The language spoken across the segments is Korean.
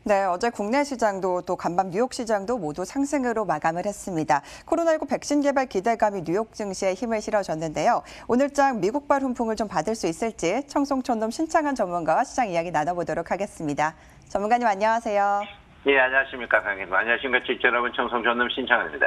네, 어제 국내 시장도 또 간밤 뉴욕 시장도 모두 상승으로 마감을 했습니다. 코로나19 백신 개발 기대감이 뉴욕 증시에 힘을 실어줬는데요. 오늘장 미국발 훈풍을 좀 받을 수 있을지 청송촌놈 신창한 전문가와 시장 이야기 나눠보도록 하겠습니다. 전문가님 안녕하세요. 네, 안녕하십니까, 강희님. 안녕하십니까, 시청자 여러분, 청송촌놈 신창합니다.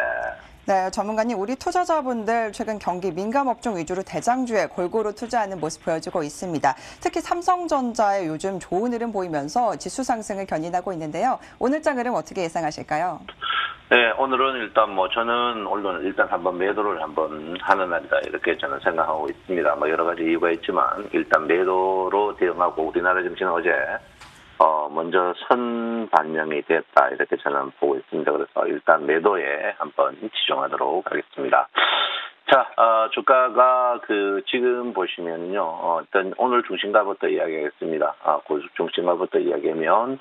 네, 전문가님, 우리 투자자분들 최근 경기 민감업종 위주로 대장주에 골고루 투자하는 모습 보여주고 있습니다. 특히 삼성전자의 요즘 좋은 흐름 보이면서 지수 상승을 견인하고 있는데요. 오늘장 흐름 어떻게 예상하실까요? 네, 오늘은 일단 저는 오늘은 일단 한번 매도를 한번 하는 날이다 이렇게 저는 생각하고 있습니다. 여러 가지 이유가 있지만 일단 매도로 대응하고 우리나라 증시는 어제 먼저 선반영이 됐다 이렇게 저는 보고 있습니다. 그래서 일단 매도에 한번 집중하도록 하겠습니다. 자, 주가가 지금 보시면요, 일단 오늘 중심가부터 이야기하겠습니다. 중심가부터 이야기하면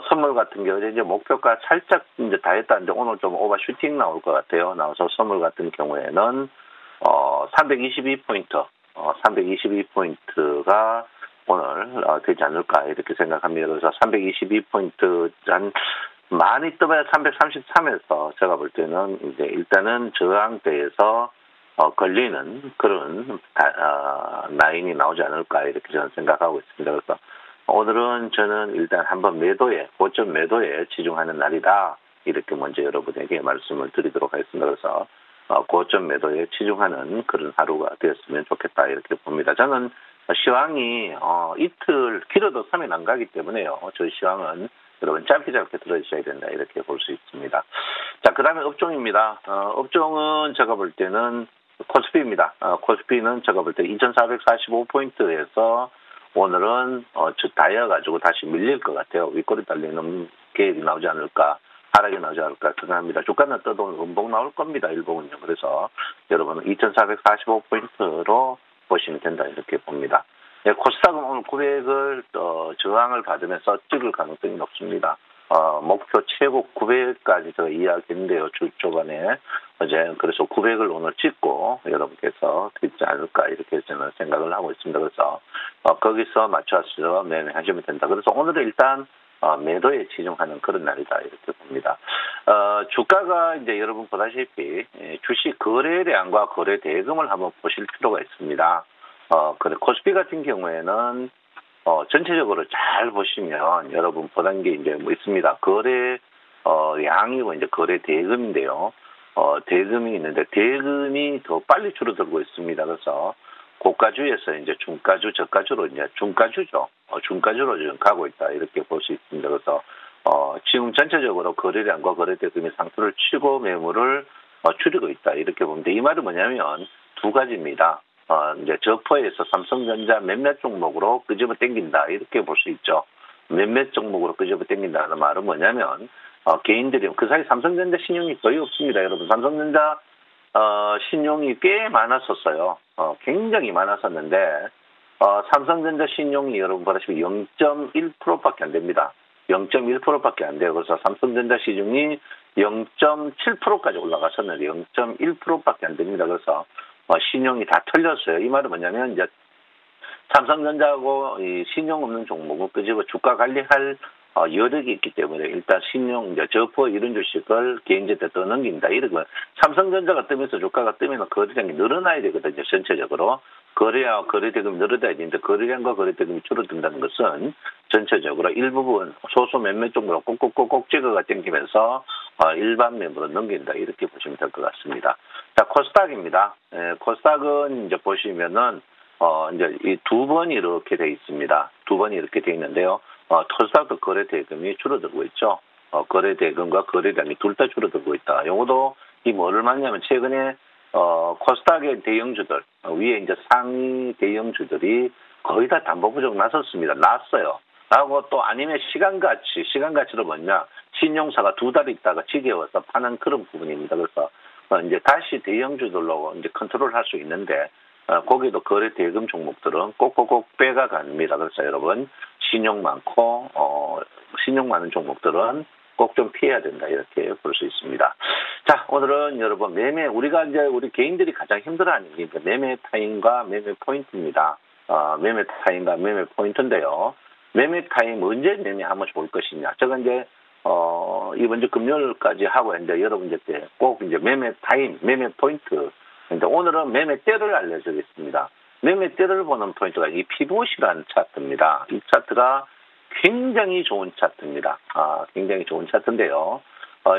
선물 같은 경우 이제 목표가 살짝 이제 다 했다는데 오늘 좀 오버슈팅 나올 것 같아요. 나와서 선물 같은 경우에는 322포인트, 322포인트가 오늘 되지 않을까 이렇게 생각합니다. 그래서 322포인트 한 많이 떠봐야 333에서 제가 볼 때는 이제 일단은 저항대에서 걸리는 그런 라인이 나오지 않을까 이렇게 저는 생각하고 있습니다. 그래서 오늘은 저는 일단 한번 고점 매도에 치중하는 날이다 이렇게 먼저 여러분에게 말씀을 드리도록 하겠습니다. 그래서 고점 매도에 치중하는 그런 하루가 되었으면 좋겠다 이렇게 봅니다. 저는 시황이 이틀 길어도 3일 안 가기 때문에요. 저 시황은 여러분 짧게 들어주셔야 된다 이렇게 볼 수 있습니다. 자, 그 다음에 업종입니다. 업종은 제가 볼 때는 코스피입니다. 코스피는 제가 볼 때 2445포인트에서 오늘은 다여가지고 다시 밀릴 것 같아요. 윗꼬리 달리는 계획이 나오지 않을까, 하락이 나오지 않을까 생각합니다. 주가는 떠도 음봉 나올 겁니다. 일봉은요. 그래서 여러분은 2445포인트로 보시면 된다 이렇게 봅니다. 네, 코스닥은 오늘 900을 저항을 받으면서 찍을 가능성이 높습니다. 목표 최고 900까지 제가 이야기했는데요. 주 초반에 어제 그래서 900을 오늘 찍고 여러분께서 듣지 않을까 이렇게 저는 생각을 하고 있습니다. 그래서 거기서 맞춰서 매매하시면 된다. 그래서 오늘은 일단 매도에 치중하는 그런 날이다 이렇게 봅니다. 주가가 이제 여러분 보다시피 주식 거래량과 거래 대금을 한번 보실 필요가 있습니다. 코스피 같은 경우에는 전체적으로 잘 보시면 여러분 보단 게 이제 있습니다. 거래 양이고 이제 거래 대금인데요. 대금이 있는데 대금이 더 빨리 줄어들고 있습니다. 그래서 고가주에서 이제 중가주, 저가주로 이제 중가주죠. 중가주로 지금 가고 있다 이렇게 볼 수 있습니다. 그래서 지금 전체적으로 거래량과 거래 대금이 상승을 치고 매물을 줄이고 있다 이렇게 보면 돼. 이 말은 뭐냐면 두 가지입니다. 이제 저퍼에서 삼성전자 몇몇 종목으로 끄집어 당긴다 이렇게 볼 수 있죠. 몇몇 종목으로 끄집어 당긴다는 말은 뭐냐면 개인들이 그 사이 삼성전자 신용이 거의 없습니다. 여러분 삼성전자 신용이 꽤 많았었어요. 굉장히 많았었는데 삼성전자 신용이 여러분 보다시피 0.1%밖에 안 됩니다. 0.1%밖에 안 돼요. 그래서 삼성전자 시중이 0.7%까지 올라갔었는데 0.1%밖에 안 됩니다. 그래서 신용이 다 털렸어요. 이 말은 뭐냐면 이제 삼성전자하고 이 신용 없는 종목은 끄집어 주가 관리할 여력이 있기 때문에 일단 신용, 이제 저퍼 이런 주식을 개인한테 더 넘긴다. 이러면 삼성전자가 뜨면서 주가가 뜨면 거래량이 늘어나야 되거든요. 전체적으로. 거래와 거래대금이 늘어나야 되는데 거래량과 거래대금이 줄어든다는 것은 전체적으로 일부분 소수 몇몇 종목으로 꼭꼭꼭꼭 찍어가 당기면서 일반 매물로 넘긴다. 이렇게 보시면 될 것 같습니다. 자, 코스닥입니다. 코스닥은 이제 보시면은 이제 이 두 번이 이렇게 돼 있습니다. 두 번이 이렇게 돼 있는데요. 코스닥도 거래 대금이 줄어들고 있죠. 거래 대금과 거래량이 둘 다 줄어들고 있다. 요것도 이 뭐를 말하냐면 최근에 코스닥의 대형주들 위에 이제 상위 대형주들이 거의 다 담보 부족 나섰습니다. 났어요. 나고 또 아니면 시간가치로 뭐냐 신용사가 두 달 있다가 지겨워서 파는 그런 부분입니다. 그래서 이제 다시 대형주들로 이제 컨트롤할 수 있는데 거기도 거래 대금 종목들은 꼭꼭꼭 빼가 갑니다. 그래서 여러분 신용 많은 종목들은 꼭 좀 피해야 된다 이렇게 볼 수 있습니다. 자, 오늘은 여러분 우리 개인들이 가장 힘들어하는 게 매매 타임과 매매 포인트입니다. 매매 타임과 매매 포인트인데요. 매매 타임 언제 매매하면 좋을 것이냐. 제가 이제 이번 주 금요일까지 하고 있는데 여러분들께 꼭 이제 매매 타임, 매매 포인트. 근데 오늘은 매매 때를 알려드리겠습니다. 매매 때를 보는 포인트가 이 피봇이라는 차트입니다. 이 차트가 굉장히 좋은 차트입니다. 굉장히 좋은 차트인데요.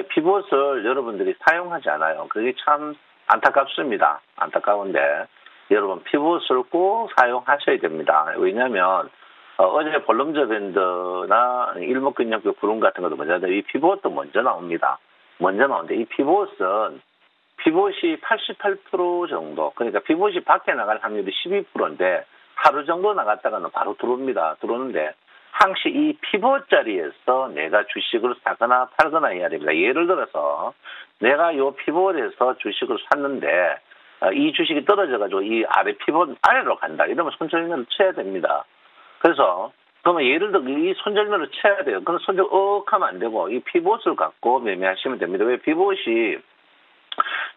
피봇을 여러분들이 사용하지 않아요. 그게 참 안타깝습니다. 안타까운데 여러분 피봇을 꼭 사용하셔야 됩니다. 왜냐하면 어제 볼럼저 밴드나 일목균형표 구름 같은 것도 먼저 나오는데 이 피봇도 먼저 나옵니다. 먼저 나오는데 이 피봇이 88% 정도, 그러니까 피봇이 밖에 나갈 확률이 12%인데 하루 정도 나갔다가는 바로 들어옵니다. 들어오는데 항시 이 피봇 자리에서 내가 주식을 사거나 팔거나 해야 됩니다. 예를 들어서 내가 요 피봇에서 주식을 샀는데 이 주식이 떨어져가지고 이 아래 피봇 아래로 간다. 이러면 손절매를 쳐야 됩니다. 그래서 그러면 예를 들어 이 손절매를 쳐야 돼요. 그럼 손절 하면 안 되고 이 피봇을 갖고 매매하시면 됩니다. 왜 피봇이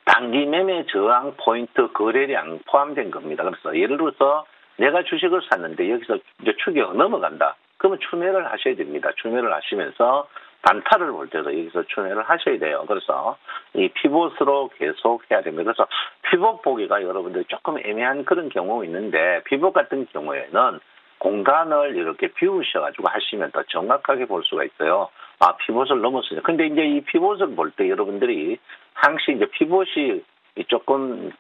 단기 매매 저항 포인트 거래량 포함된 겁니다. 그래서 예를 들어서 내가 주식을 샀는데 여기서 이제 추격 넘어간다. 그러면 추매를 하셔야 됩니다. 추매를 하시면서 단타를 볼 때도 여기서 추매를 하셔야 돼요. 그래서 이 피봇으로 계속 해야 됩니다. 그래서 피봇 보기가 여러분들 조금 애매한 그런 경우 있는데 피봇 같은 경우에는 공간을 이렇게 비우셔가지고 하시면 더 정확하게 볼 수가 있어요. 피봇을 넘었어요. 근데 이제 이 피봇을 볼 때 여러분들이 항시 이제 피봇이 조금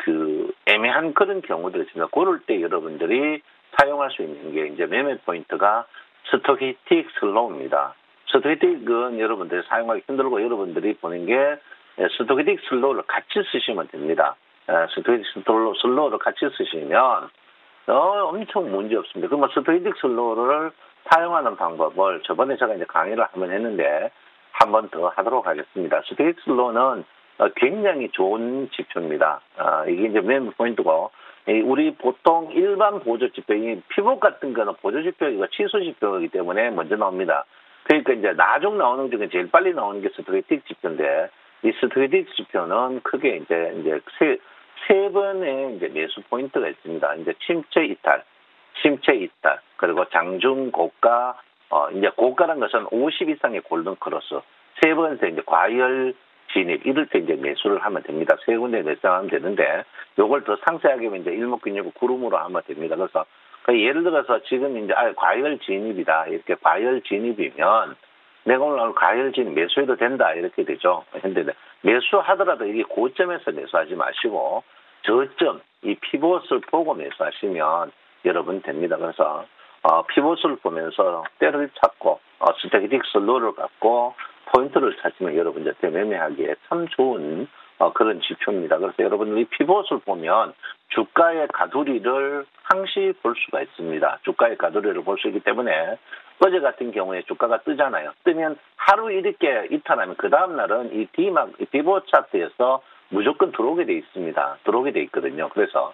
애매한 그런 경우들이 있습니다. 그럴 때 여러분들이 사용할 수 있는 게 이제 매매 포인트가 스토키틱 슬로우입니다. 스토키틱은 여러분들이 사용하기 힘들고 여러분들이 보는 게 스토키틱 슬로우를 같이 쓰시면 됩니다. 스토키틱 슬로우를 같이 쓰시면 엄청 문제 없습니다. 그러면 스토키틱 슬로우를 사용하는 방법을 저번에 제가 이제 강의를 한번 했는데 한 번 더 하도록 하겠습니다. 스토키틱 슬로우는 굉장히 좋은 지표입니다. 이게 이제 매매 포인트고, 우리 보통 일반 보조지표, 이 피봇 같은 거는 보조지표이고 취소지표이기 때문에 먼저 나옵니다. 그러니까 이제 나중 나오는 중에 제일 빨리 나오는 게 스토키틱 지표인데, 이 스토키틱 지표는 크게 이제 세 번의 이제 매수 포인트가 있습니다. 이제 침체 이탈, 그리고 장중 고가, 이제 고가란 것은 50 이상의 골든 크로스, 세 번째 이제 과열 진입, 이럴 때 이제 매수를 하면 됩니다. 세 군데 매수하면 되는데, 요걸 더 상세하게 이제 일목균형표 구름으로 하면 됩니다. 그래서 예를 들어서 지금 이제 과열 진입이다. 이렇게 과열 진입이면 내가 오늘 과열 진입 매수해도 된다. 이렇게 되죠. 근데 매수하더라도 이게 고점에서 매수하지 마시고 저점, 이 피봇을 보고 매수하시면 여러분 됩니다. 그래서 피봇을 보면서 때를 찾고 스토키틱 슬로우를 갖고 포인트를 찾으면 여러분한테 매매하기에 참 좋은 그런 지표입니다. 그래서 여러분들이 피봇을 보면 주가의 가두리를 항시 볼 수가 있습니다. 주가의 가두리를 볼 수 있기 때문에 어제 같은 경우에 주가가 뜨잖아요. 뜨면 하루 이렇게 이탈하면 그 다음 날은 이 피봇 차트에서 무조건 들어오게 돼 있습니다. 들어오게 돼 있거든요. 그래서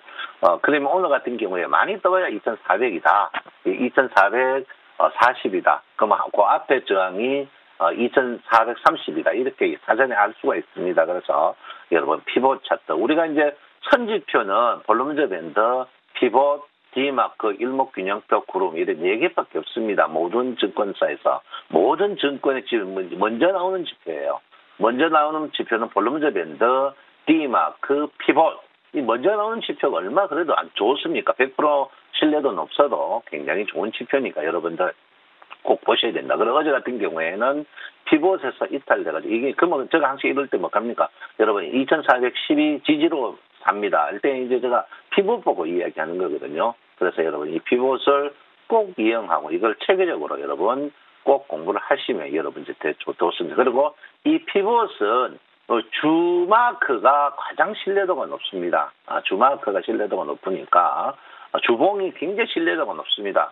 그러면 오늘 같은 경우에 많이 떠야 2,400이다. 2,440이다. 그러면 그 앞에 저항이 2,430이다. 이렇게 사전에 알 수가 있습니다. 그래서 여러분 피봇 차트, 우리가 이제 선지표는 볼럼저 밴드, 피봇, D마크, 일목균형표 구름 이런 4개밖에 없습니다. 모든 증권사에서 모든 증권의 지금 먼저 나오는 지표예요. 먼저 나오는 지표는 볼럼저 밴드, D마크, 피봇. 이 먼저 나오는 지표가 얼마 그래도 안 좋습니까? 100% 신뢰도는 없어도 굉장히 좋은 지표니까 여러분들 꼭 보셔야 된다. 그리고 어제 같은 경우에는 피봇에서 이탈돼가지고 이게 그러면 제가 항상 이럴 때 뭐 합니까? 여러분 2,412 지지로 삽니다. 일단 이제 제가 피봇 보고 이야기하는 거거든요. 그래서 여러분 이 피봇을 꼭 이용하고 이걸 체계적으로 여러분 꼭 공부를 하시면 여러분 이제 좋습니다. 그리고 이 피봇은 주마크가 가장 신뢰도가 높습니다. 주마크가 신뢰도가 높으니까 주봉이 굉장히 신뢰도가 높습니다.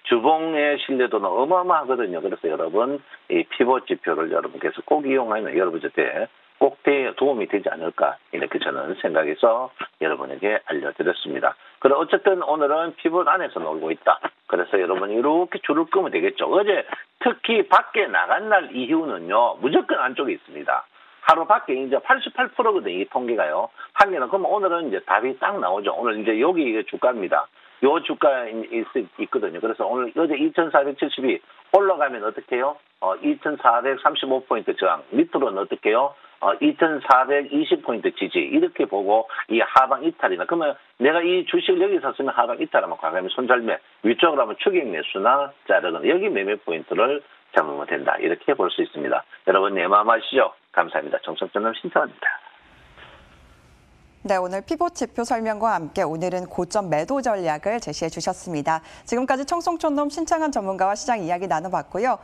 주봉의 신뢰도는 어마어마하거든요. 그래서 여러분 이 피봇 지표를 여러분께서 꼭 이용하면 여러분한테 꼭 도움이 되지 않을까 이렇게 저는 생각해서 여러분에게 알려드렸습니다. 그리고 어쨌든 오늘은 피봇 안에서 놀고 있다. 그래서 여러분이 이렇게 줄을 끄면 되겠죠. 어제 특히 밖에 나간 날 이후는요 무조건 안쪽에 있습니다. 하루 밖에 이제 88%거든요. 이 통계가요. 하기는 그럼 오늘은 이제 답이 딱 나오죠. 오늘 이제 여기 주가입니다. 요 주가에 있거든요. 그래서 오늘 어제 2,472 올라가면 어떻게 해요? 2,435포인트 저항, 밑으로는 어떻게 해요? 2,420포인트 지지, 이렇게 보고 이 하방 이탈이나, 그러면 내가 이 주식을 여기 샀으면 하방 이탈하면 과감히 손절매, 위쪽으로 하면 추격 매수나 자르거나 여기 매매 포인트를 잡으면 된다, 이렇게 볼 수 있습니다. 여러분 내 마음 아시죠? 감사합니다. 정성전남 신청합니다. 네, 오늘 피봇 지표 설명과 함께 오늘은 고점 매도 전략을 제시해 주셨습니다. 지금까지 청송촌놈 신창한 전문가와 시장 이야기 나눠봤고요.